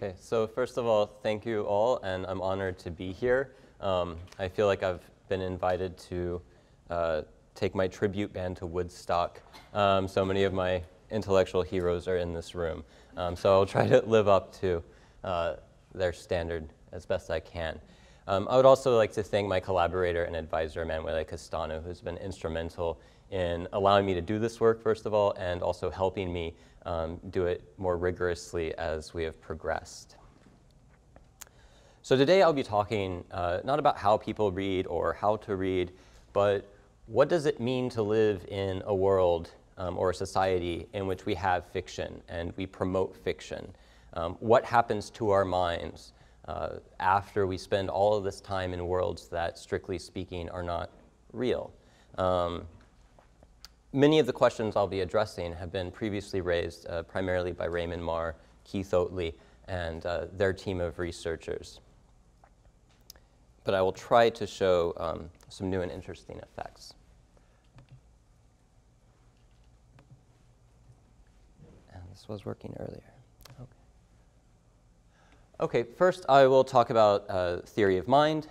Okay, so first of all, thank you all, and I'm honored to be here. I feel like I've been invited to take my tribute band to Woodstock. So many of my intellectual heroes are in this room. So I'll try to live up to their standard as best I can. I would also like to thank my collaborator and advisor, Manuela Castano, who's been instrumental in allowing me to do this work, first of all, and also helping me do it more rigorously as we have progressed. So today I'll be talking not about how people read or how to read, but what does it mean to live in a world or a society in which we have fiction and we promote fiction? What happens to our minds after we spend all of this time in worlds that, strictly speaking, are not real? Many of the questions I'll be addressing have been previously raised primarily by Raymond Marr, Keith Oatley, and their team of researchers. But I will try to show some new and interesting effects. And this was working earlier. Okay, first I will talk about theory of mind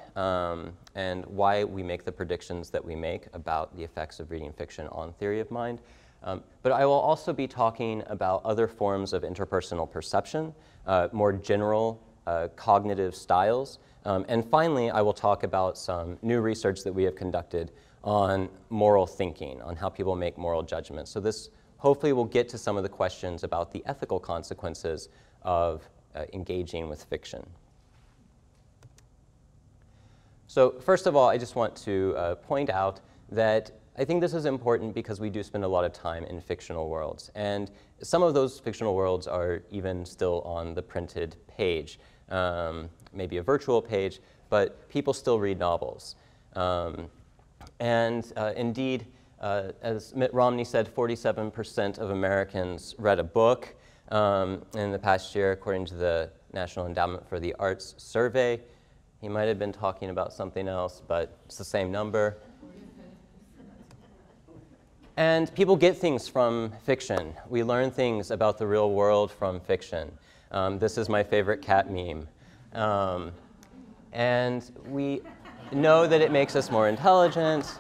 and why we make the predictions that we make about the effects of reading fiction on theory of mind. But I will also be talking about other forms of interpersonal perception, more general cognitive styles. And finally, I will talk about some new research that we have conducted on moral thinking, on how people make moral judgments. So this hopefully will get to some of the questions about the ethical consequences of engaging with fiction. So first of all, I just want to point out that I think this is important because we do spend a lot of time in fictional worlds. And some of those fictional worlds are even still on the printed page, maybe a virtual page, but people still read novels. Indeed, as Mitt Romney said, 47% of Americans read a book in the past year, according to the National Endowment for the Arts survey. He might have been talking about something else, but it's the same number. And people get things from fiction. We learn things about the real world from fiction. This is my favorite cat meme. And we know that it makes us more intelligent,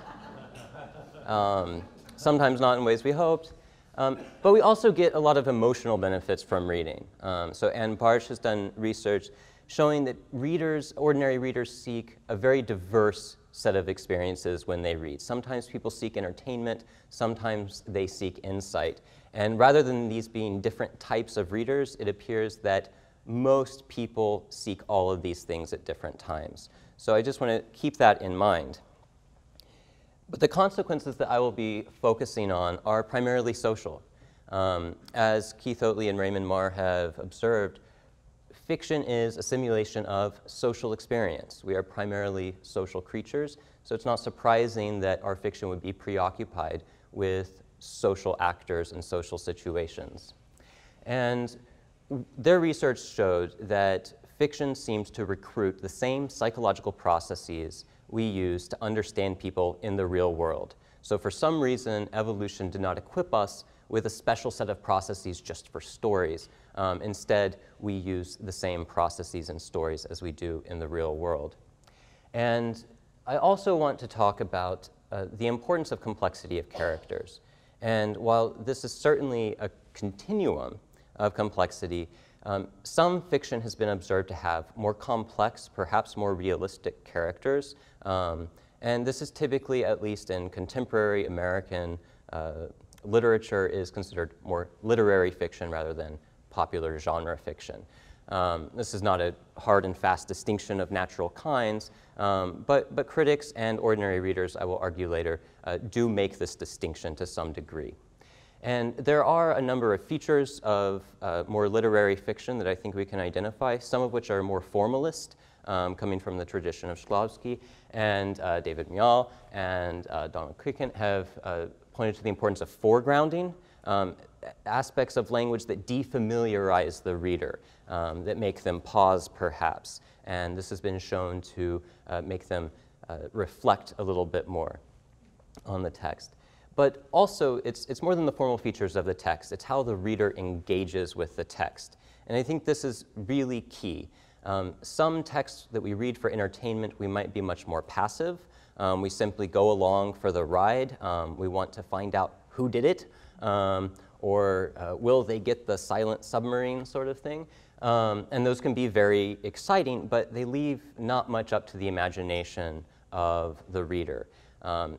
sometimes not in ways we hoped. But we also get a lot of emotional benefits from reading. So Anne Barsh has done research showing that ordinary readers seek a very diverse set of experiences when they read. Sometimes people seek entertainment, sometimes they seek insight. And rather than these being different types of readers, it appears that most people seek all of these things at different times. So I just want to keep that in mind. But the consequences that I will be focusing on are primarily social. As Keith Oatley and Raymond Marr have observed, fiction is a simulation of social experience. We are primarily social creatures, so it's not surprising that our fiction would be preoccupied with social actors and social situations. And their research showed that fiction seems to recruit the same psychological processes we use to understand people in the real world. So for some reason, evolution did not equip us with a special set of processes just for stories. Instead, we use the same processes in stories as we do in the real world. And I also want to talk about the importance of complexity of characters. And while this is certainly a continuum of complexity, some fiction has been observed to have more complex, perhaps more realistic characters. And this is typically, at least in contemporary American literature, is considered more literary fiction rather than popular genre fiction. This is not a hard and fast distinction of natural kinds, but critics and ordinary readers, I will argue later, do make this distinction to some degree. And there are a number of features of more literary fiction that I think we can identify, some of which are more formalist, coming from the tradition of Shklovsky, and David Miall and Donald Cricket have pointed to the importance of foregrounding, aspects of language that defamiliarize the reader, that make them pause perhaps. And this has been shown to make them reflect a little bit more on the text. But also, it's more than the formal features of the text. It's how the reader engages with the text. And I think this is really key. Some texts that we read for entertainment, we might be much more passive. We simply go along for the ride. We want to find out who did it, or will they get the silent submarine sort of thing. And those can be very exciting, but they leave not much up to the imagination of the reader.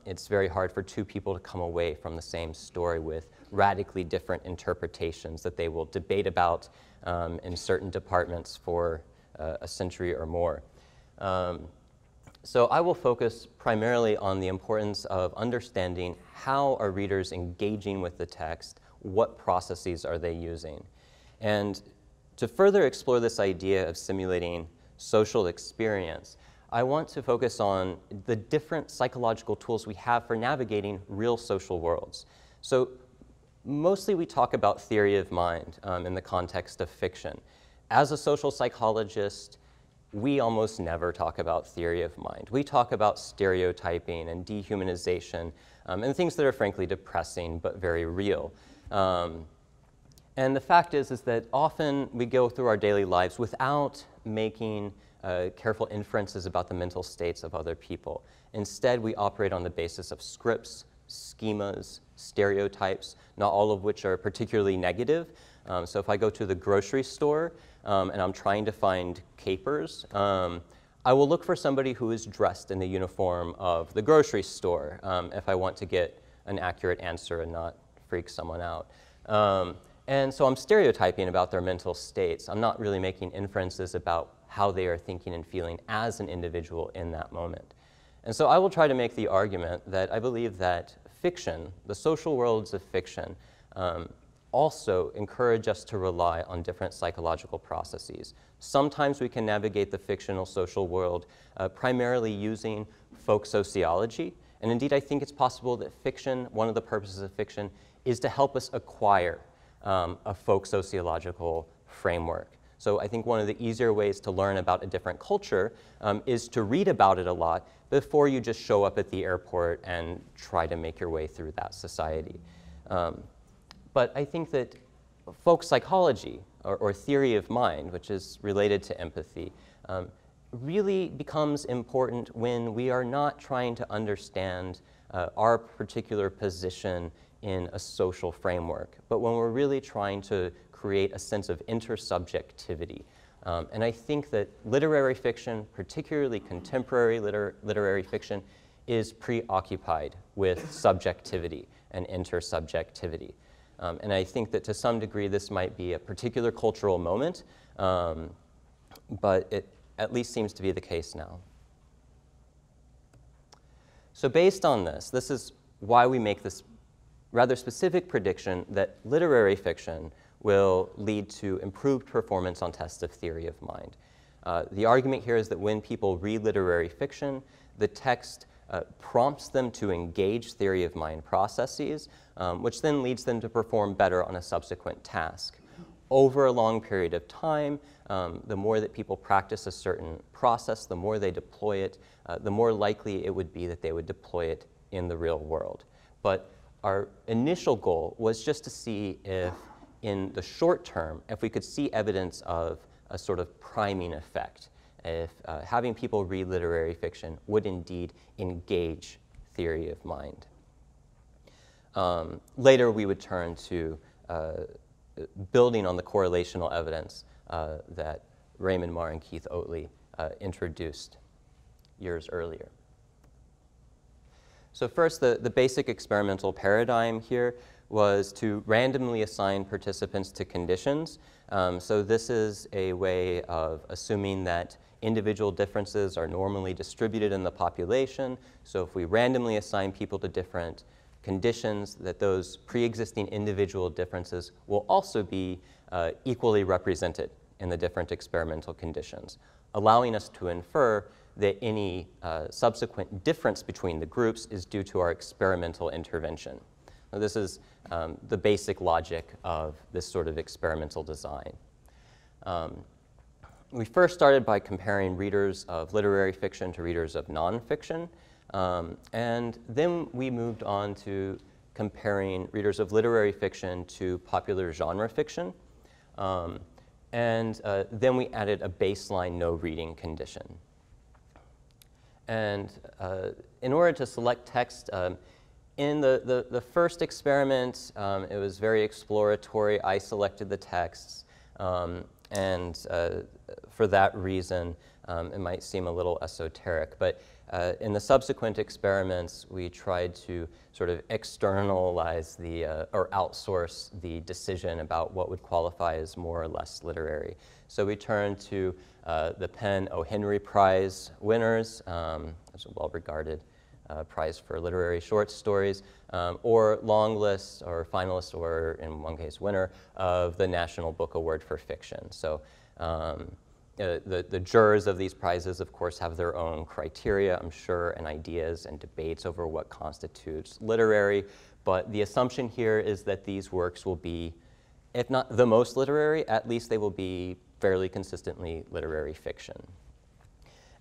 It's very hard for two people to come away from the same story with radically different interpretations that they will debate about in certain departments for a century or more. So I will focus primarily on the importance of understanding how are readers engaging with the text, what processes are they using. And to further explore this idea of simulating social experience, I want to focus on the different psychological tools we have for navigating real social worlds. So mostly we talk about theory of mind in the context of fiction. As a social psychologist, we almost never talk about theory of mind. We talk about stereotyping and dehumanization and things that are frankly depressing but very real. And the fact is that often we go through our daily lives without making careful inferences about the mental states of other people. Instead, we operate on the basis of scripts, schemas, stereotypes, not all of which are particularly negative. So if I go to the grocery store and I'm trying to find capers, I will look for somebody who is dressed in the uniform of the grocery store if I want to get an accurate answer and not freak someone out. And so I'm stereotyping about their mental states. I'm not really making inferences about how they are thinking and feeling as an individual in that moment. And so I will try to make the argument that I believe that fiction, the social worlds of fiction, also encourage us to rely on different psychological processes. Sometimes we can navigate the fictional social world primarily using folk sociology. And indeed, I think it's possible that fiction, one of the purposes of fiction, is to help us acquire a folk sociological framework. So I think one of the easier ways to learn about a different culture is to read about it a lot before you just show up at the airport and try to make your way through that society. But I think that folk psychology, or theory of mind, which is related to empathy, really becomes important when we are not trying to understand our particular position in a social framework, but when we're really trying to create a sense of intersubjectivity. And I think that literary fiction, particularly contemporary literary fiction, is preoccupied with subjectivity and intersubjectivity. And I think that to some degree this might be a particular cultural moment, but it at least seems to be the case now. So based on this, this is why we make this rather specific prediction that literary fiction will lead to improved performance on tests of theory of mind. The argument here is that when people read literary fiction, the text prompts them to engage theory of mind processes, which then leads them to perform better on a subsequent task. Over a long period of time, the more that people practice a certain process, the more they deploy it, the more likely it would be that they would deploy it in the real world. But our initial goal was just to see if, in the short term, if we could see evidence of a sort of priming effect, if having people read literary fiction would indeed engage theory of mind. Later, we would turn to building on the correlational evidence that Raymond Marr and Keith Oatley introduced years earlier. So first, the basic experimental paradigm here was to randomly assign participants to conditions. So this is a way of assuming that individual differences are normally distributed in the population. So if we randomly assign people to different conditions, that those pre-existing individual differences will also be equally represented in the different experimental conditions, allowing us to infer that any subsequent difference between the groups is due to our experimental intervention. Now, this is the basic logic of this sort of experimental design. We first started by comparing readers of literary fiction to readers of nonfiction, and then we moved on to comparing readers of literary fiction to popular genre fiction. And then we added a baseline no reading condition. And in order to select text, in the first experiment, it was very exploratory. I selected the texts, and for that reason, it might seem a little esoteric. But in the subsequent experiments, we tried to sort of externalize or outsource the decision about what would qualify as more or less literary. So we turned to the Penn O. Henry Prize winners, as a well-regarded prize for literary short stories, or long list or finalist, or in one case winner, of the National Book Award for Fiction. So the jurors of these prizes, of course, have their own criteria, I'm sure, and ideas and debates over what constitutes literary. But the assumption here is that these works will be, if not the most literary, at least they will be fairly consistently literary fiction.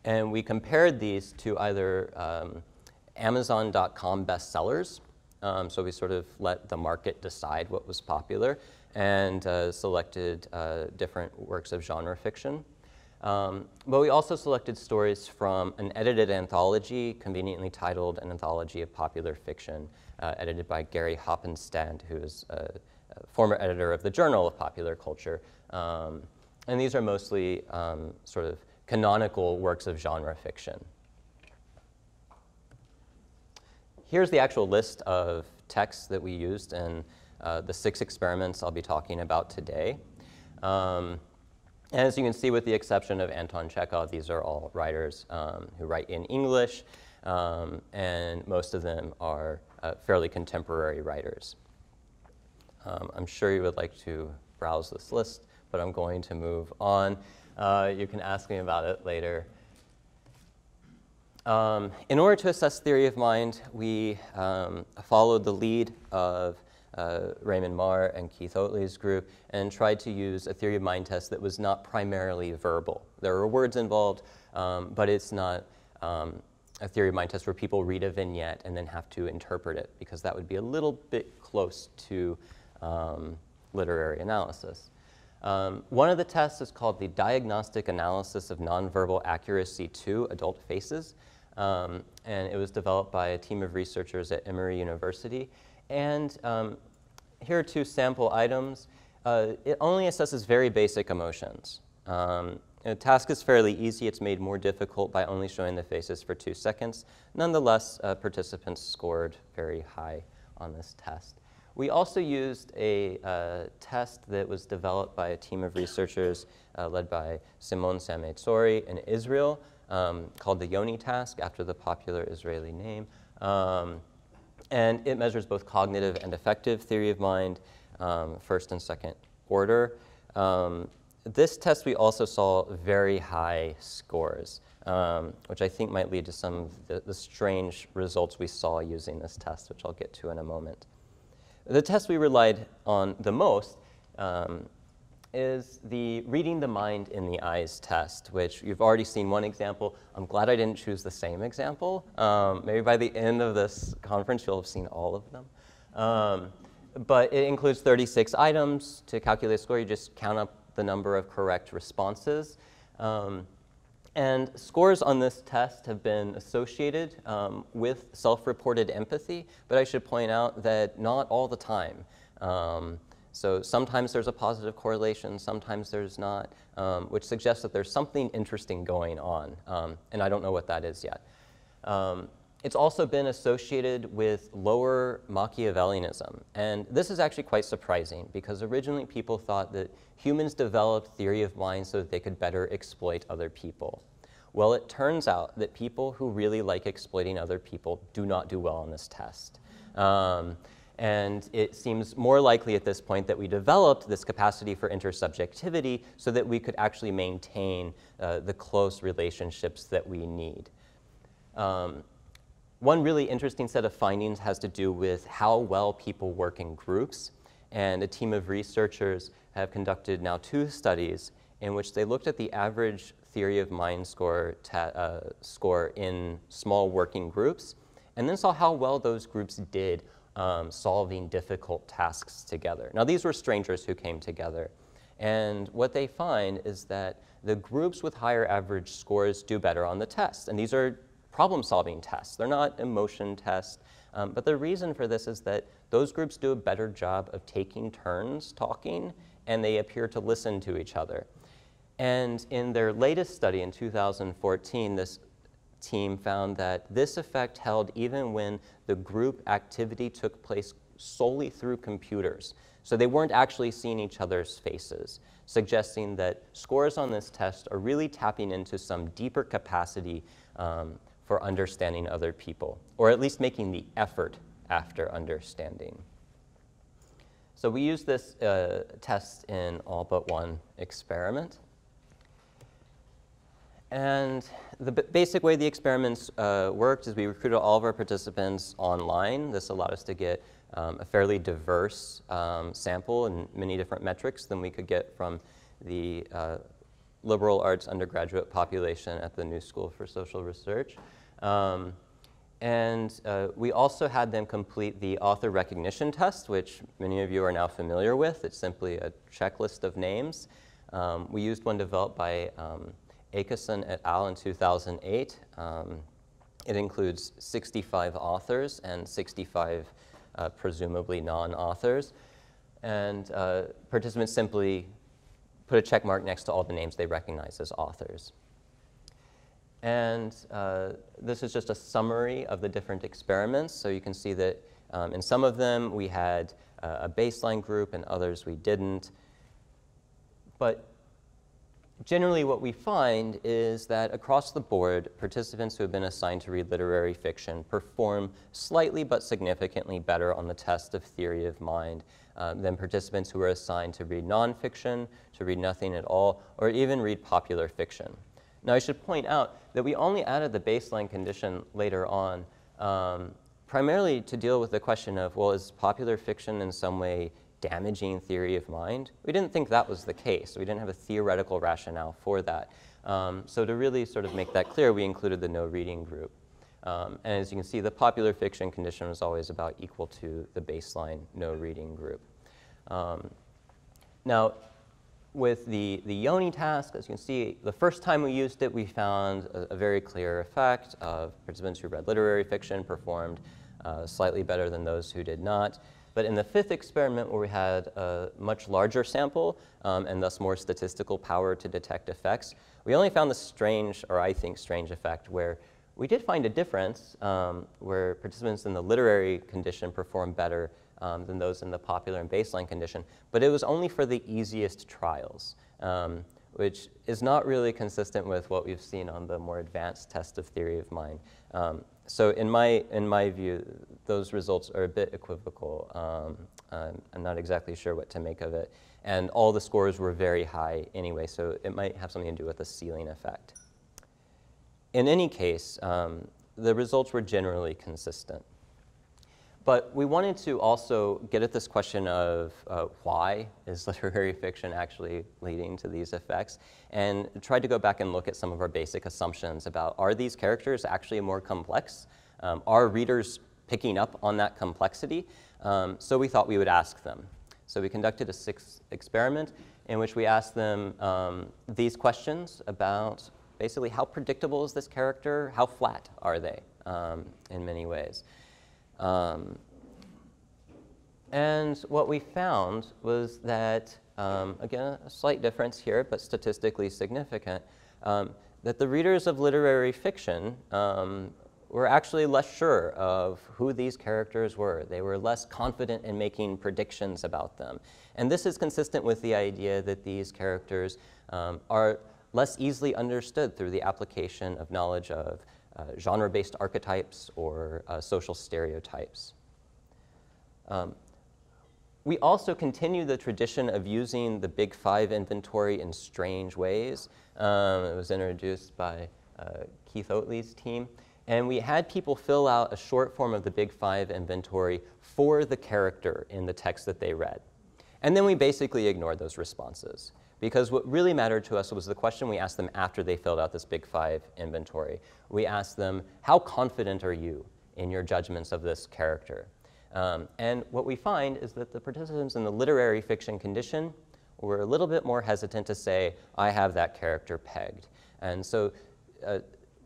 And we compared these to either Amazon.com bestsellers. So we sort of let the market decide what was popular, and selected different works of genre fiction. But we also selected stories from an edited anthology, conveniently titled An Anthology of Popular Fiction, edited by Gary Hoppenstad, who is a former editor of the Journal of Popular Culture. And these are mostly sort of canonical works of genre fiction. Here's the actual list of texts that we used in the 6 experiments I'll be talking about today. And as you can see, with the exception of Anton Chekhov, these are all writers who write in English, and most of them are fairly contemporary writers. I'm sure you would like to browse this list, but I'm going to move on. You can ask me about it later. In order to assess theory of mind, we followed the lead of Raymond Marr and Keith Oatley's group and tried to use a theory of mind test that was not primarily verbal. There are words involved, but it's not a theory of mind test where people read a vignette and then have to interpret it, because that would be a little bit close to literary analysis. One of the tests is called the Diagnostic Analysis of Nonverbal Accuracy 2, Adult Faces, and it was developed by a team of researchers at Emory University. And here are 2 sample items. It only assesses very basic emotions. The task is fairly easy. It's made more difficult by only showing the faces for 2 seconds. Nonetheless, participants scored very high on this test. We also used a test that was developed by a team of researchers led by Simon Sametzori in Israel, called the Yoni task, after the popular Israeli name. And it measures both cognitive and affective theory of mind, first and second order. This test, we also saw very high scores, which I think might lead to some of the strange results we saw using this test, which I'll get to in a moment. The test we relied on the most is the reading the mind in the eyes test, which you've already seen one example. I'm glad I didn't choose the same example. Maybe by the end of this conference, you'll have seen all of them. But it includes 36 items. To calculate a score, you just count up the number of correct responses. And scores on this test have been associated with self-reported empathy, but I should point out that not all the time. So sometimes there's a positive correlation, sometimes there's not, which suggests that there's something interesting going on, and I don't know what that is yet. It's also been associated with lower Machiavellianism, and this is actually quite surprising, because originally people thought that humans developed theory of mind so that they could better exploit other people. Well, it turns out that people who really like exploiting other people do not do well on this test. And it seems more likely at this point that we developed this capacity for intersubjectivity so that we could actually maintain the close relationships that we need. One really interesting set of findings has to do with how well people work in groups. And a team of researchers have conducted now 2 studies in which they looked at the average theory of mind score in small working groups, and then saw how well those groups did solving difficult tasks together. Now, these were strangers who came together. And what they find is that the groups with higher average scores do better on the test. And these are problem-solving tests. They're not emotion tests. But the reason for this is that those groups do a better job of taking turns talking, and they appear to listen to each other. And in their latest study in 2014, this team found that this effect held even when the group activity took place solely through computers. So they weren't actually seeing each other's faces, suggesting that scores on this test are really tapping into some deeper capacity for understanding other people, or at least making the effort after understanding. So we used this test in all but one experiment. And the basic way the experiments worked is we recruited all of our participants online. This allowed us to get a fairly diverse sample and many different metrics than we could get from the liberal arts undergraduate population at the New School for Social Research. We also had them complete the author recognition test, which many of you are now familiar with. It's simply a checklist of names. We used one developed by Akeson et al. In 2008. It includes 65 authors and 65 presumably non-authors. And participants simply put a check mark next to all the names they recognize as authors. And this is just a summary of the different experiments. So you can see that in some of them we had a baseline group, and others we didn't. But generally what we find is that across the board, participants who have been assigned to read literary fiction perform slightly but significantly better on the test of theory of mind than participants who are assigned to read nonfiction, to read nothing at all, or even read popular fiction. Now I should point out that we only added the baseline condition later on primarily to deal with the question of, well, is popular fiction in some way damaging theory of mind? We didn't think that was the case. We didn't have a theoretical rationale for that. So to really sort of make that clear, we included the no reading group. And as you can see, the popular fiction condition was always about equal to the baseline no reading group. Now, with the Yoni task, as you can see, the first time we used it, we found a very clear effect of participants who read literary fiction performed slightly better than those who did not. But in the fifth experiment, where we had a much larger sample and thus more statistical power to detect effects, we only found the strange, or I think strange effect, where we did find a difference where participants in the literary condition performed better than those in the popular and baseline condition. But it was only for the easiest trials, which is not really consistent with what we've seen on the more advanced test of theory of mind. So in my view, those results are a bit equivocal. I'm not exactly sure what to make of it. And all the scores were very high anyway, so it might have something to do with the ceiling effect. In any case, the results were generally consistent. But we wanted to also get at this question of why is literary fiction actually leading to these effects, and tried to go back and look at some of our basic assumptions about, are these characters actually more complex? Are readers picking up on that complexity? So we thought we would ask them. So we conducted a 6th experiment in which we asked them these questions about basically how predictable is this character, how flat are they in many ways. And what we found was that, again, a slight difference here, but statistically significant, that the readers of literary fiction were actually less sure of who these characters were. They were less confident in making predictions about them. And this is consistent with the idea that these characters are less easily understood through the application of knowledge of genre-based archetypes or social stereotypes. We also continue the tradition of using the Big Five inventory in strange ways. It was introduced by Keith Oatley's team. And we had people fill out a short form of the Big Five inventory for the character in the text that they read. And then we basically ignored those responses, because what really mattered to us was the question we asked them after they filled out this Big Five inventory. We asked them, how confident are you in your judgments of this character? And what we find is that the participants in the literary fiction condition we're a little bit more hesitant to say, I have that character pegged. And so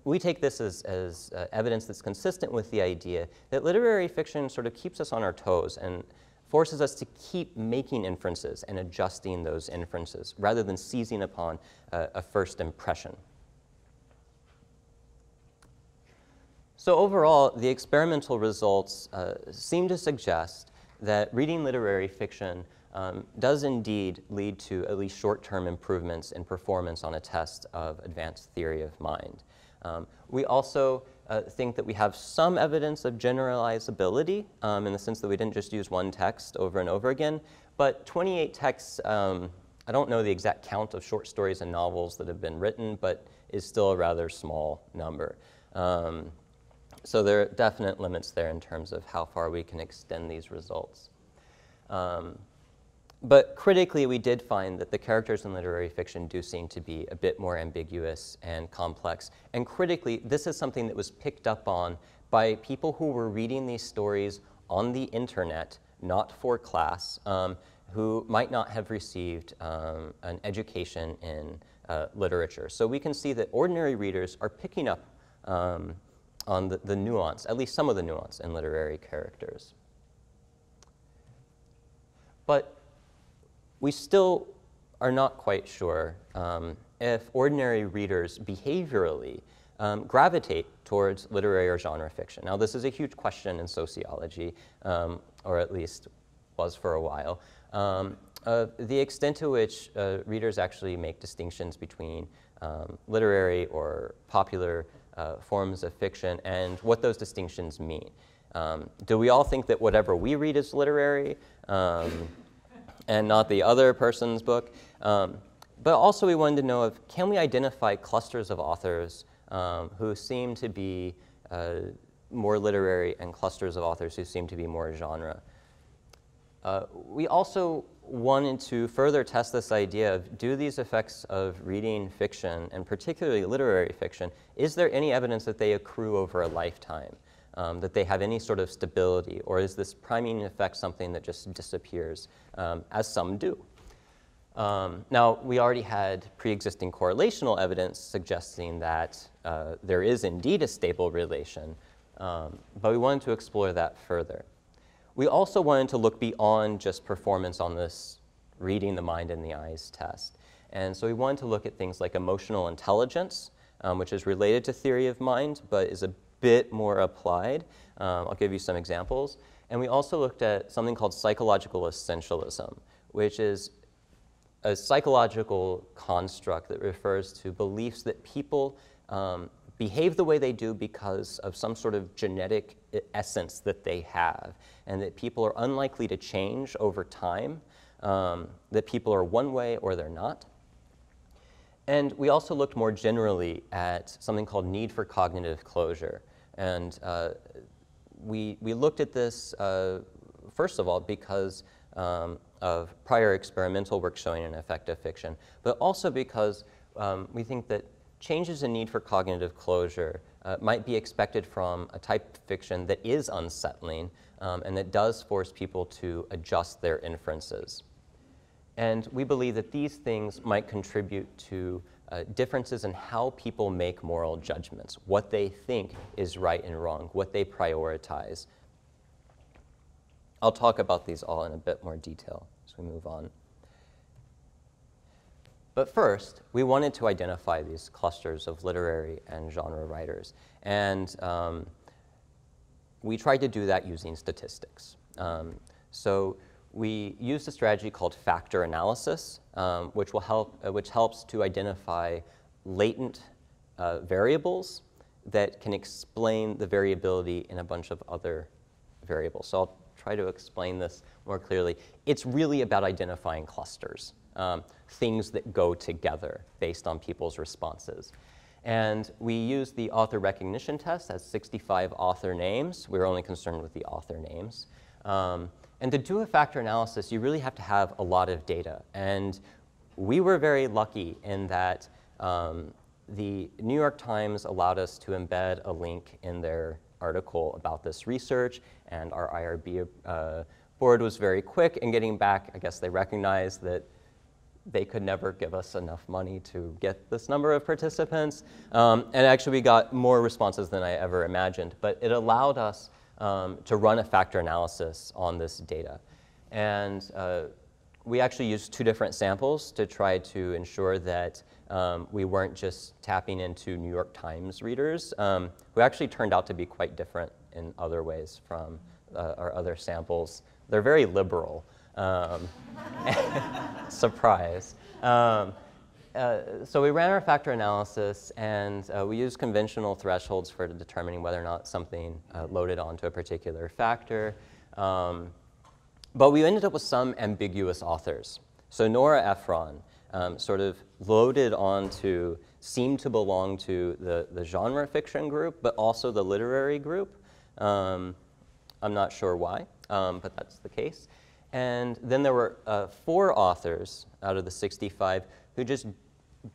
we take this as evidence that's consistent with the idea that literary fiction sort of keeps us on our toes and forces us to keep making inferences and adjusting those inferences rather than seizing upon a first impression. So overall, the experimental results seem to suggest that reading literary fiction does indeed lead to at least short-term improvements in performance on a test of advanced theory of mind. We also think that we have some evidence of generalizability in the sense that we didn't just use one text over and over again, but 28 texts, I don't know the exact count of short stories and novels that have been written, but is still a rather small number. So there are definite limits there in terms of how far we can extend these results. But critically, we did find that the characters in literary fiction do seem to be a bit more ambiguous and complex. And critically, this is something that was picked up on by people who were reading these stories on the internet, not for class, who might not have received an education in literature. So we can see that ordinary readers are picking up on the nuance, at least some of the nuance in literary characters. But we still are not quite sure if ordinary readers behaviorally gravitate towards literary or genre fiction. Now, this is a huge question in sociology, or at least was for a while. The extent to which readers actually make distinctions between literary or popular forms of fiction and what those distinctions mean. Do we all think that whatever we read is literary and not the other person's book? But also we wanted to know if, can we identify clusters of authors who seem to be more literary and clusters of authors who seem to be more genre? We also wanted to further test this idea of, do these effects of reading fiction, and particularly literary fiction, is there any evidence that they accrue over a lifetime, that they have any sort of stability, or is this priming effect something that just disappears, as some do? Now, we already had pre-existing correlational evidence suggesting that there is indeed a stable relation, but we wanted to explore that further. We also wanted to look beyond just performance on this reading the mind and the eyes test. And so we wanted to look at things like emotional intelligence, which is related to theory of mind, but is a bit more applied. I'll give you some examples. And we also looked at something called psychological essentialism, which is a psychological construct that refers to beliefs that people behave the way they do because of some sort of genetic essence that they have, and that people are unlikely to change over time, that people are one way or they're not. And we also looked more generally at something called need for cognitive closure. And we looked at this, first of all, because of prior experimental work showing an effect of fiction, but also because we think that changes in need for cognitive closure might be expected from a type of fiction that is unsettling and that does force people to adjust their inferences. And we believe that these things might contribute to differences in how people make moral judgments, what they think is right and wrong, what they prioritize. I'll talk about these all in a bit more detail as we move on. But first, we wanted to identify these clusters of literary and genre writers. And we tried to do that using statistics. So we used a strategy called factor analysis, which helps to identify latent variables that can explain the variability in a bunch of other variables. So I'll try to explain this more clearly. It's really about identifying clusters. Things that go together based on people's responses. And we used the author recognition test as 65 author names. We were only concerned with the author names. And to do a factor analysis, you really have to have a lot of data. And we were very lucky in that the New York Times allowed us to embed a link in their article about this research, and our IRB board was very quick in getting back. I guess they recognized that they could never give us enough money to get this number of participants. And actually, we got more responses than I ever imagined. But it allowed us to run a factor analysis on this data. And we actually used 2 different samples to try to ensure that we weren't just tapping into New York Times readers, who actually turned out to be quite different in other ways from our other samples. They're very liberal. Surprise. So we ran our factor analysis, and we used conventional thresholds for determining whether or not something loaded onto a particular factor. But we ended up with some ambiguous authors. So Nora Ephron sort of loaded onto, seemed to belong to the genre fiction group, but also the literary group. I'm not sure why, but that's the case. And then there were 4 authors out of the 65 who just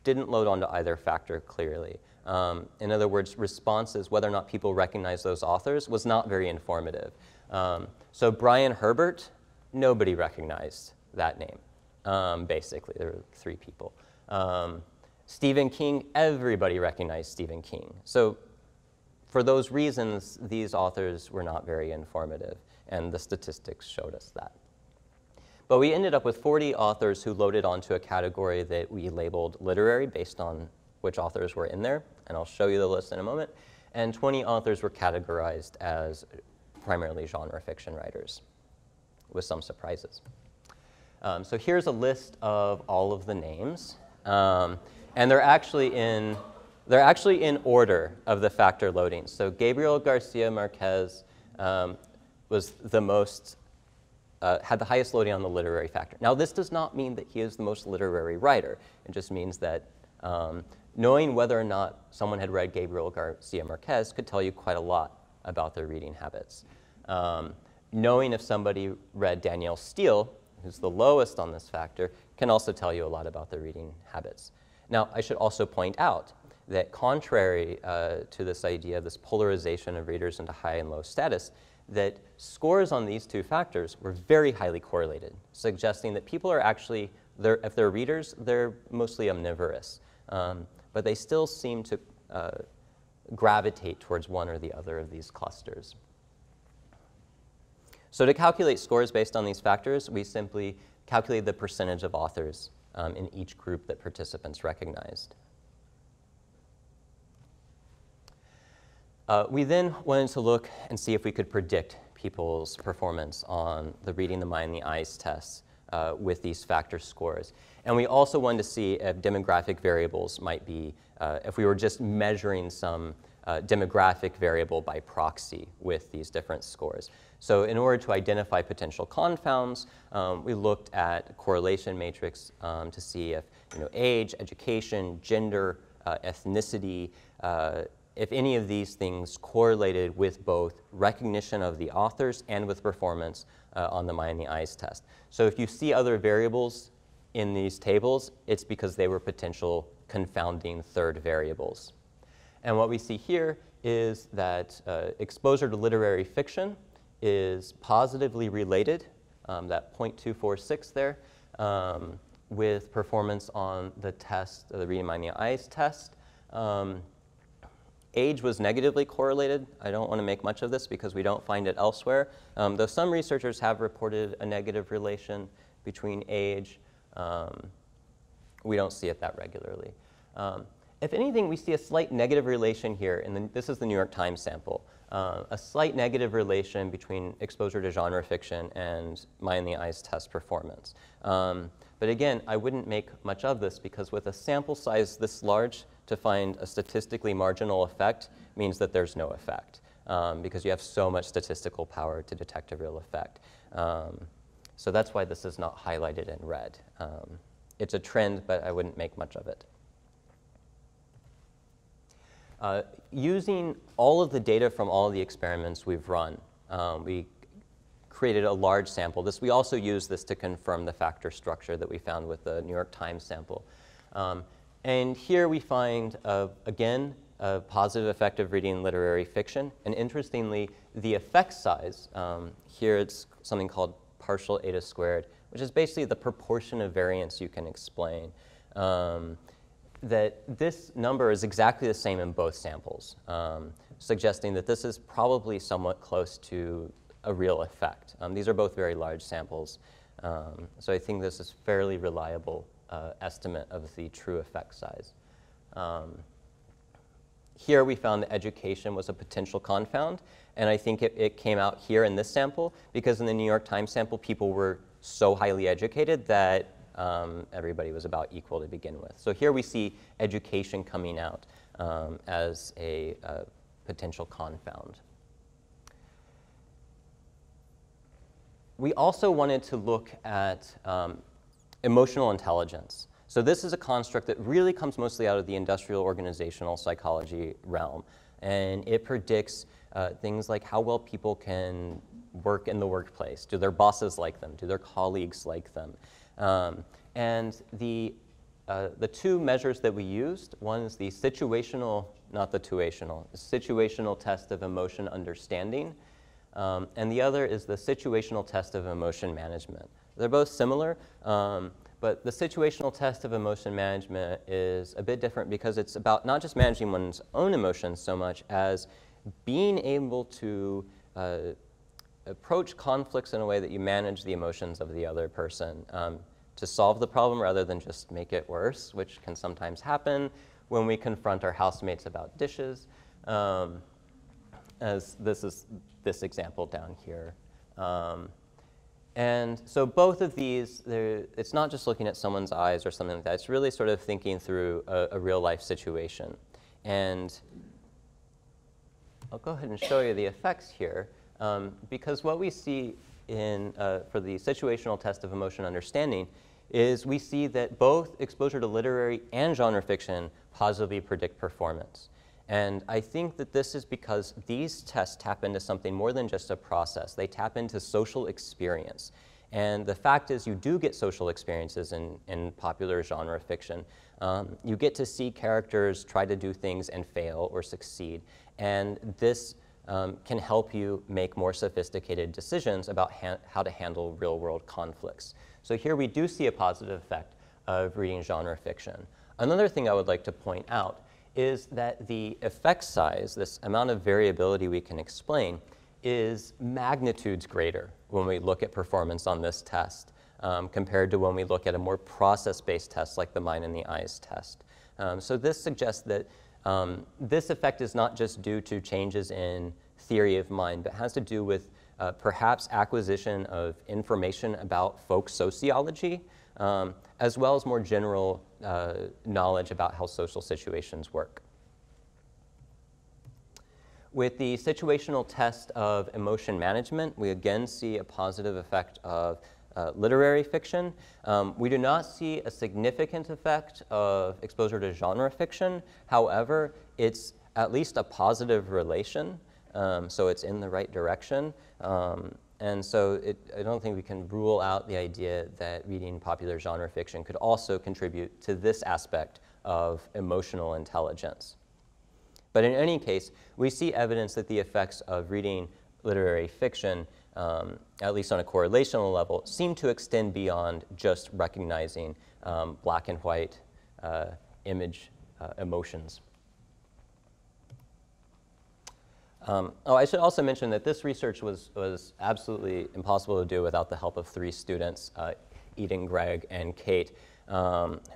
didn't load onto either factor clearly. In other words, responses, whether or not people recognize those authors, was not very informative. So Brian Herbert, nobody recognized that name, basically. There were 3 people. Stephen King, everybody recognized Stephen King. So for those reasons, these authors were not very informative, and the statistics showed us that. But we ended up with 40 authors who loaded onto a category that we labeled literary based on which authors were in there, and I'll show you the list in a moment. And 20 authors were categorized as primarily genre fiction writers, with some surprises. So here's a list of all of the names, and they're actually in order of the factor loading. So Gabriel Garcia Marquez was the most had the highest loading on the literary factor. Now, this does not mean that he is the most literary writer. It just means that knowing whether or not someone had read Gabriel Garcia Marquez could tell you quite a lot about their reading habits. Knowing if somebody read Danielle Steele, who's the lowest on this factor, can also tell you a lot about their reading habits. Now, I should also point out that contrary to this idea, this polarization of readers into high and low status, that scores on these 2 factors were very highly correlated, suggesting that people are actually, if they're readers, they're mostly omnivorous. But they still seem to gravitate towards one or the other of these clusters. So to calculate scores based on these factors, we simply calculate the percentage of authors in each group that participants recognized. We then wanted to look and see if we could predict people's performance on the reading the mind, the eyes tests with these factor scores. And we also wanted to see if demographic variables might be, if we were just measuring some demographic variable by proxy with these different scores. So in order to identify potential confounds, we looked at correlation matrix to see if age, education, gender, ethnicity, if any of these things correlated with both recognition of the authors and with performance on the mind and the eyes test. So if you see other variables in these tables, it's because they were potential confounding third variables. And what we see here is that exposure to literary fiction is positively related, that 0.246 there, with performance on the test, the reading, mind, and the eyes test. Age was negatively correlated. I don't want to make much of this because we don't find it elsewhere, though some researchers have reported a negative relation between age. We don't see it that regularly. If anything, we see a slight negative relation here, and this is the New York Times sample, a slight negative relation between exposure to genre fiction and mind in the eyes test performance. But again, I wouldn't make much of this because with a sample size this large, to find a statistically marginal effect means that there's no effect because you have so much statistical power to detect a real effect. So that's why this is not highlighted in red. It's a trend, but I wouldn't make much of it. Using all of the data from all of the experiments we've run, we created a large sample. We also use this to confirm the factor structure that we found with the New York Times sample. And here we find, again, a positive effect of reading literary fiction. And interestingly, the effect size, here it's something called partial eta squared, which is basically the proportion of variance you can explain, that this number is exactly the same in both samples, suggesting that this is probably somewhat close to a real effect. These are both very large samples, so I think this is fairly reliable estimate of the true effect size. Here we found that education was a potential confound, and I think it came out here in this sample because in the New York Times sample, people were so highly educated that everybody was about equal to begin with. So here we see education coming out as a potential confound. We also wanted to look at emotional intelligence. So this is a construct that really comes mostly out of the industrial organizational psychology realm. And it predicts things like how well people can work in the workplace. Do their bosses like them? Do their colleagues like them? And the two measures that we used, one is the situational, not the tuational, the situational test of emotion understanding. And the other is the situational test of emotion management. They're both similar, but the situational test of emotion management is a bit different because it's about not just managing one's own emotions so much as being able to approach conflicts in a way that you manage the emotions of the other person to solve the problem rather than just make it worse, which can sometimes happen when we confront our housemates about dishes, as this is this example down here. And so both of these, it's not just looking at someone's eyes or something like that. It's really sort of thinking through a real-life situation. And I'll go ahead and show you the effects here, because what we see for the situational test of emotion understanding is we see that both exposure to literary and genre fiction positively predict performance. And I think that this is because these tests tap into something more than just a process. They tap into social experience. And the fact is you do get social experiences in popular genre fiction. You get to see characters try to do things and fail or succeed. And this can help you make more sophisticated decisions about how to handle real-world conflicts. So here we do see a positive effect of reading genre fiction. Another thing I would like to point out is that the effect size, this amount of variability we can explain, is magnitudes greater when we look at performance on this test compared to when we look at a more process-based test like the mind and the eyes test. So this suggests that this effect is not just due to changes in theory of mind, but has to do with perhaps acquisition of information about folk sociology, as well as more general knowledge about how social situations work. With the situational test of emotion management, we again see a positive effect of literary fiction. We do not see a significant effect of exposure to genre fiction. However, it's at least a positive relation, so it's in the right direction. And so I don't think we can rule out the idea that reading popular genre fiction could also contribute to this aspect of emotional intelligence. But in any case, we see evidence that the effects of reading literary fiction, at least on a correlational level, seem to extend beyond just recognizing black and white image emotions. I should also mention that this research was absolutely impossible to do without the help of 3 students, Eden, Greg, and Kate,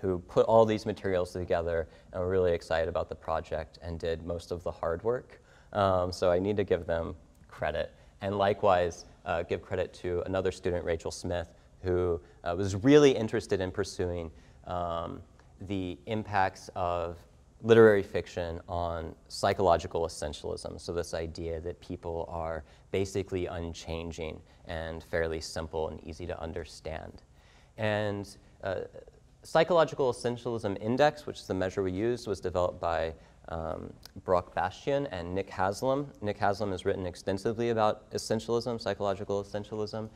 who put all these materials together and were really excited about the project and did most of the hard work. So I need to give them credit. And likewise, give credit to another student, Rachel Smith, who was really interested in pursuing the impacts of literary fiction on psychological essentialism. So this idea that people are basically unchanging and fairly simple and easy to understand. And Psychological Essentialism Index, which is the measure we used, was developed by Brock Bastian and Nick Haslam. Nick Haslam has written extensively about essentialism, psychological essentialism.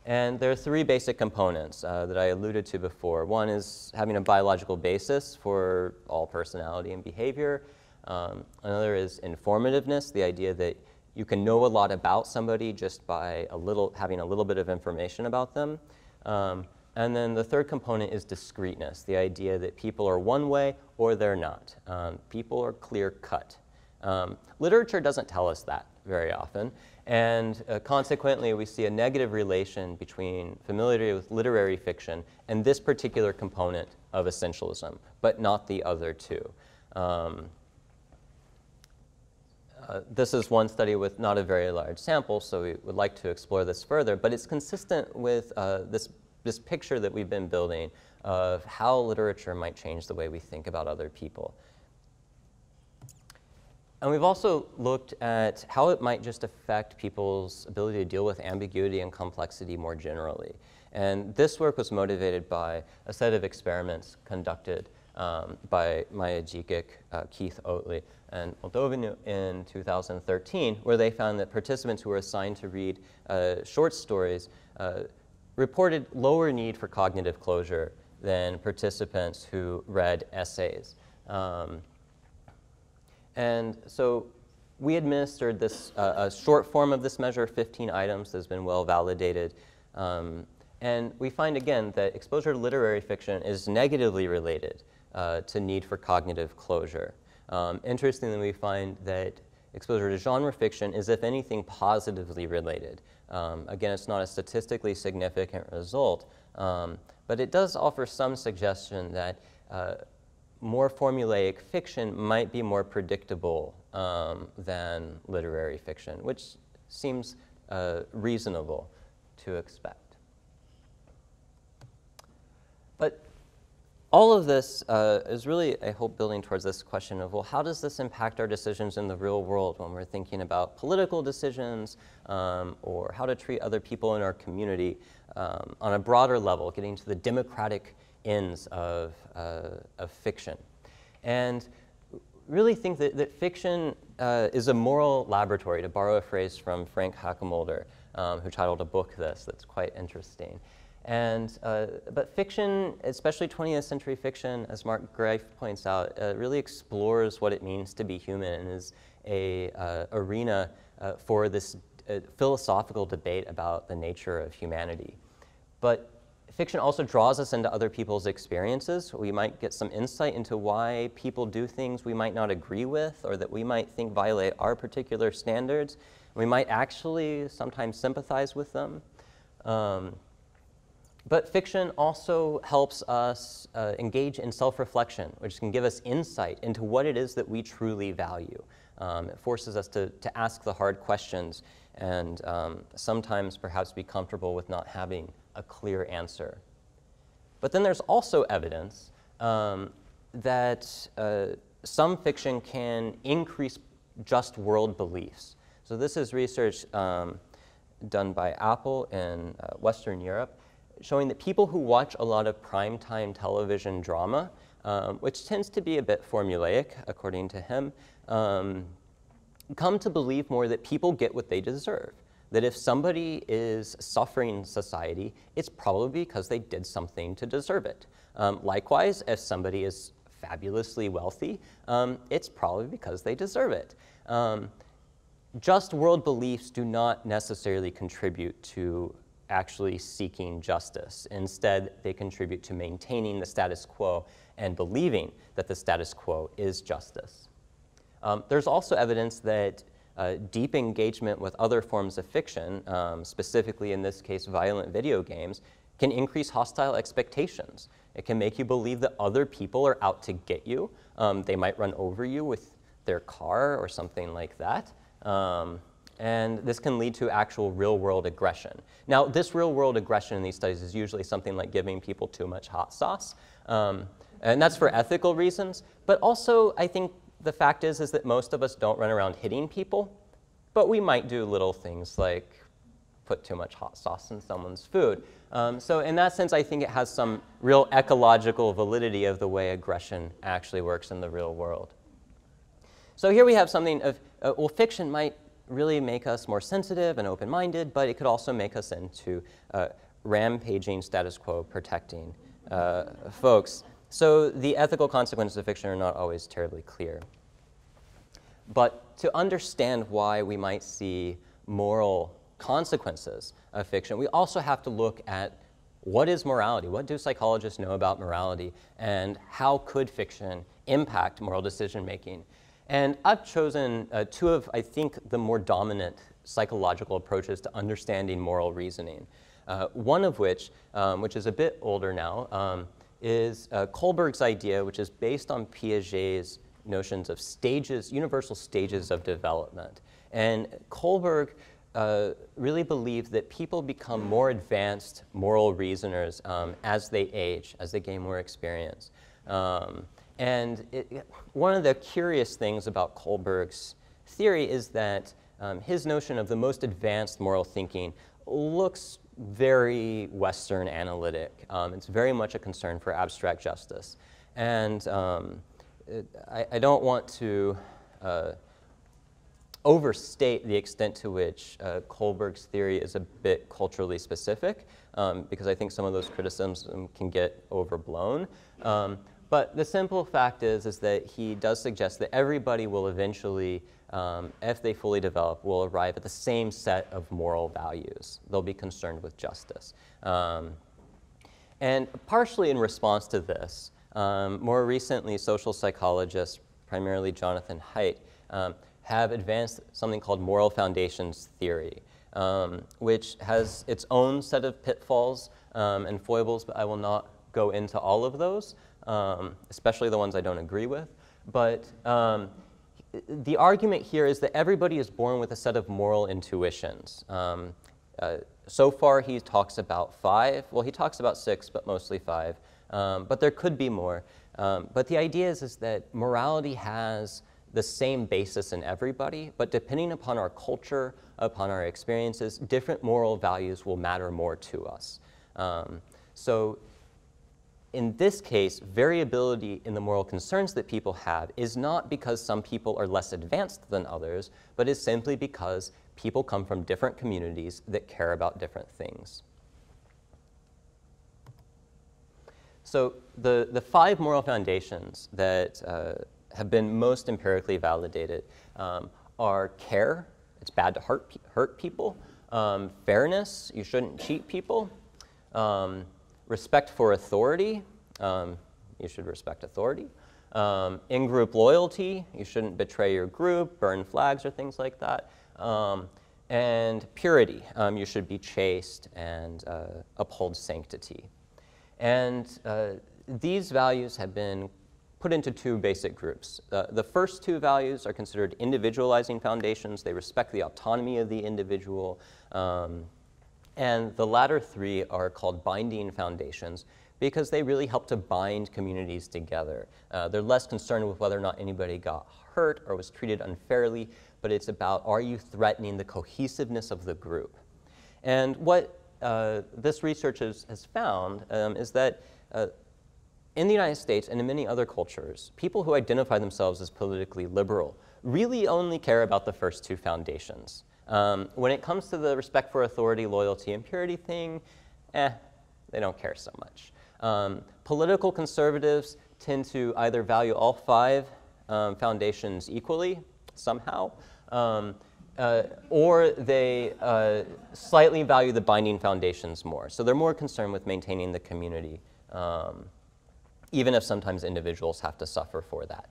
And there are 3 basic components that I alluded to before. One is having a biological basis for all personality and behavior. Another is informativeness, the idea that you can know a lot about somebody just by having a little bit of information about them. And then the third component is discreteness, the idea that people are one way or they're not. People are clear-cut. Literature doesn't tell us that very often, and consequently we see a negative relation between familiarity with literary fiction and this particular component of essentialism, but not the other two. This is one study with not a very large sample, so we would like to explore this further, but it's consistent with this picture that we've been building of how literature might change the way we think about other people. And we've also looked at how it might just affect people's ability to deal with ambiguity and complexity more generally. And this work was motivated by a set of experiments conducted by Maya Djikic, Keith Oatley, and Moldovinu in 2013, where they found that participants who were assigned to read short stories reported lower need for cognitive closure than participants who read essays. And so we administered this, a short form of this measure, 15 items, that's been well validated. And we find again that exposure to literary fiction is negatively related to need for cognitive closure. Interestingly, we find that exposure to genre fiction is, if anything, positively related. Again, it's not a statistically significant result, but it does offer some suggestion that more formulaic fiction might be more predictable than literary fiction, which seems reasonable to expect. But all of this is really, I hope, building towards this question of, well, how does this impact our decisions in the real world when we're thinking about political decisions or how to treat other people in our community on a broader level, getting to the democratic ends of fiction. And really think that fiction is a moral laboratory, to borrow a phrase from Frank Hackenmulder, who titled a book that's quite interesting. And, but fiction, especially 20th century fiction, as Mark Greif points out, really explores what it means to be human and is a arena for this philosophical debate about the nature of humanity. But fiction also draws us into other people's experiences. We might get some insight into why people do things we might not agree with or that we might think violate our particular standards. We might actually sometimes sympathize with them. But fiction also helps us engage in self-reflection, which can give us insight into what it is that we truly value. It forces us to ask the hard questions and sometimes perhaps be comfortable with not having a clear answer. But then there's also evidence that some fiction can increase just world beliefs. So this is research done by Apple in Western Europe, showing that people who watch a lot of primetime television drama, which tends to be a bit formulaic, according to him, come to believe more that people get what they deserve. That if somebody is suffering in society, it's probably because they did something to deserve it. Likewise, if somebody is fabulously wealthy, it's probably because they deserve it. Just world beliefs do not necessarily contribute to actually seeking justice. Instead, they contribute to maintaining the status quo and believing that the status quo is justice. There's also evidence that deep engagement with other forms of fiction, specifically in this case violent video games, can increase hostile expectations. It can make you believe that other people are out to get you. They might run over you with their car or something like that. And this can lead to actual real-world aggression. Now, this real-world aggression in these studies is usually something like giving people too much hot sauce. And that's for ethical reasons. But also, I think the fact is that most of us don't run around hitting people. But we might do little things like put too much hot sauce in someone's food. So in that sense, I think it has some real ecological validity of the way aggression actually works in the real world. So here we have something of, well, fiction might really make us more sensitive and open-minded, but it could also make us into rampaging, status quo protecting folks. So the ethical consequences of fiction are not always terribly clear. But to understand why we might see moral consequences of fiction, we also have to look at what is morality? What do psychologists know about morality? And how could fiction impact moral decision making? And I've chosen two of, I think, the more dominant psychological approaches to understanding moral reasoning. One of which is a bit older now, is Kohlberg's idea, which is based on Piaget's notions of stages, universal stages of development. And Kohlberg really believed that people become more advanced moral reasoners as they age, as they gain more experience. And one of the curious things about Kohlberg's theory is that his notion of the most advanced moral thinking looks very Western analytic. It's very much a concern for abstract justice. And I don't want to overstate the extent to which Kohlberg's theory is a bit culturally specific, because I think some of those criticisms can get overblown. But the simple fact is that he does suggest that everybody will eventually, if they fully develop, will arrive at the same set of moral values. They'll be concerned with justice. And partially in response to this, more recently, social psychologists, primarily Jonathan Haidt, have advanced something called moral foundations theory, which has its own set of pitfalls and foibles, but I will not go into all of those, especially the ones I don't agree with. But the argument here is that everybody is born with a set of moral intuitions. So far, he talks about 5. Well, he talks about 6, but mostly 5. But there could be more. But the idea is that morality has the same basis in everybody, but depending upon our culture, upon our experiences, different moral values will matter more to us. So in this case, variability in the moral concerns that people have is not because some people are less advanced than others, but is simply because people come from different communities that care about different things. So the 5 moral foundations that have been most empirically validated are care, it's bad to hurt people, fairness, you shouldn't cheat people, respect for authority, you should respect authority, in-group loyalty, you shouldn't betray your group, burn flags or things like that, and purity, you should be chaste and uphold sanctity. And these values have been put into 2 basic groups. The first 2 values are considered individualizing foundations. They respect the autonomy of the individual. And the latter 3 are called binding foundations because they really help to bind communities together. They're less concerned with whether or not anybody got hurt or was treated unfairly, but it's about, are you threatening the cohesiveness of the group? And what this research has found is that in the United States and in many other cultures, people who identify themselves as politically liberal really only care about the first 2 foundations. When it comes to the respect for authority, loyalty, and purity thing, they don't care so much. Political conservatives tend to either value all 5 foundations equally, somehow, or they slightly value the binding foundations more. So they're more concerned with maintaining the community, even if sometimes individuals have to suffer for that.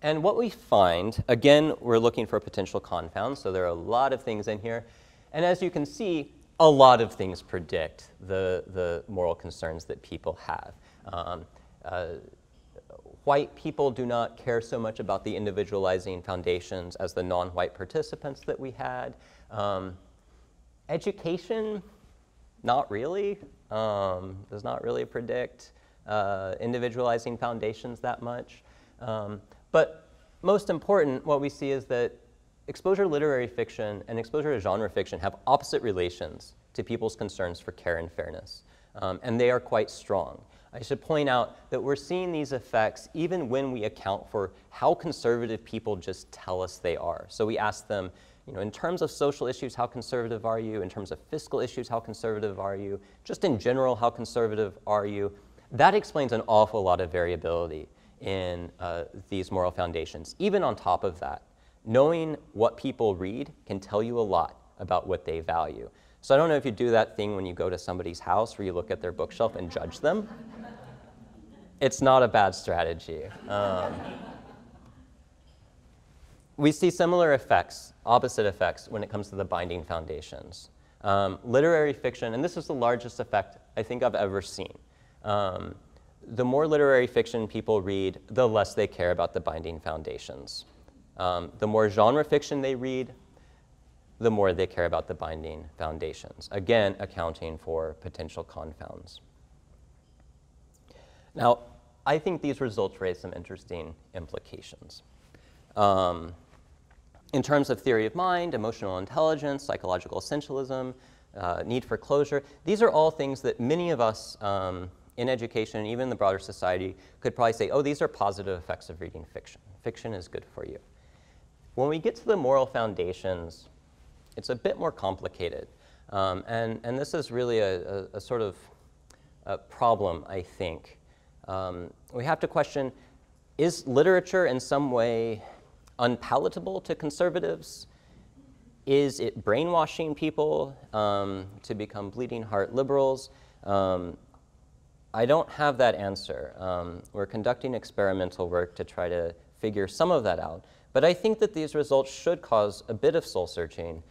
And what we find, again, we're looking for potential confounds, so there are a lot of things in here. And as you can see, a lot of things predict the moral concerns that people have. White people do not care so much about the individualizing foundations as the non-white participants that we had. Education, not really. Does not really predict individualizing foundations that much. But most important, what we see is that exposure to literary fiction and exposure to genre fiction have opposite relations to people's concerns for care and fairness. And they are quite strong. I should point out that we're seeing these effects even when we account for how conservative people just tell us they are. So we ask them, in terms of social issues, how conservative are you? In terms of fiscal issues, how conservative are you? Just in general, how conservative are you? That explains an awful lot of variability in these moral foundations. Even on top of that, knowing what people read can tell you a lot about what they value. So I don't know if you do that thing when you go to somebody's house where you look at their bookshelf and judge them. It's not a bad strategy. We see similar effects, opposite effects, when it comes to the binding foundations. Literary fiction, and this is the largest effect I think I've ever seen. The more literary fiction people read, the less they care about the binding foundations. The more genre fiction they read, the more they care about the binding foundations, again, accounting for potential confounds. Now, I think these results raise some interesting implications. In terms of theory of mind, emotional intelligence, psychological essentialism, need for closure, these are all things that many of us in education, and even in the broader society, could probably say, oh, these are positive effects of reading fiction. Fiction is good for you. When we get to the moral foundations, it's a bit more complicated. And this is really a sort of a problem, I think. We have to question, is literature in some way unpalatable to conservatives? Is it brainwashing people to become bleeding heart liberals? I don't have that answer. We're conducting experimental work to try to figure some of that out. But I think that these results should cause a bit of soul searching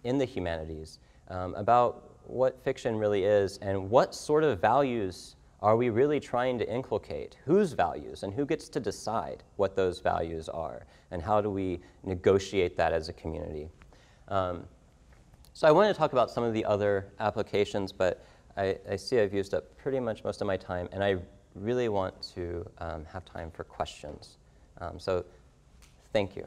in the humanities about what fiction really is and what sort of values are we really trying to inculcate? Whose values, and who gets to decide what those values are? And how do we negotiate that as a community? So I wanted to talk about some of the other applications, but I see I've used up pretty much most of my time, and I really want to have time for questions. So thank you.